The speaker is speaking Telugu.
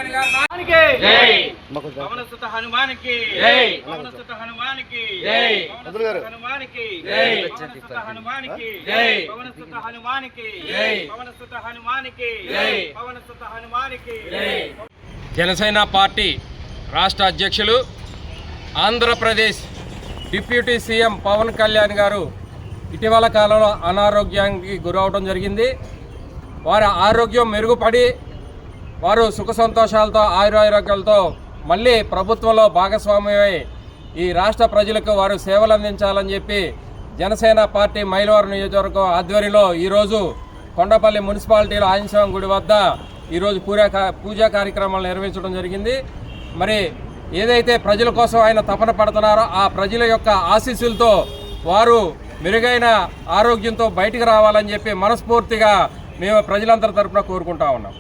కళ్యాణ్ గారికి జై, పవనసుత హనుమానికి జై, పవనసుత హనుమానికి జై, హనుమానికి జై, పవనసుత హనుమానికి జై, పవనసుత హనుమానికి జై, పవనసుత హనుమానికి జై, పవనసుత హనుమానికి జై. జనసేన పార్టీ రాష్ట్ర అధ్యక్షులు ఆంధ్రప్రదేశ్ డిప్యూటీ సీఎం పవన్ కళ్యాణ్ గారు ఇటీవల కాలంలో అనారోగ్యానికి గురవడం జరిగింది. వారి ఆరోగ్యం మెరుగుపడి వారు సుఖ సంతోషాలతో ఆయురారోగ్యాలతో మళ్ళీ ప్రభుత్వంలో భాగస్వామ్యమై ఈ రాష్ట్ర ప్రజలకు వారు సేవలు అందించాలని చెప్పి జనసేన పార్టీ మైలవరం నియోజకవర్గం ఆధ్వర్యంలో ఈరోజు కొండపల్లి మున్సిపాలిటీలో ఆంజనేయ గుడి వద్ద ఈరోజు పూజా కార్యక్రమాలు నిర్వహించడం జరిగింది. మరి ఏదైతే ప్రజల కోసం ఆయన తపన పడుతున్నారో ఆ ప్రజల యొక్క ఆశీస్సులతో వారు మెరుగైన ఆరోగ్యంతో బయటికి రావాలని చెప్పి మనస్ఫూర్తిగా మేము ప్రజలందరి తరఫున కోరుకుంటా ఉన్నాం.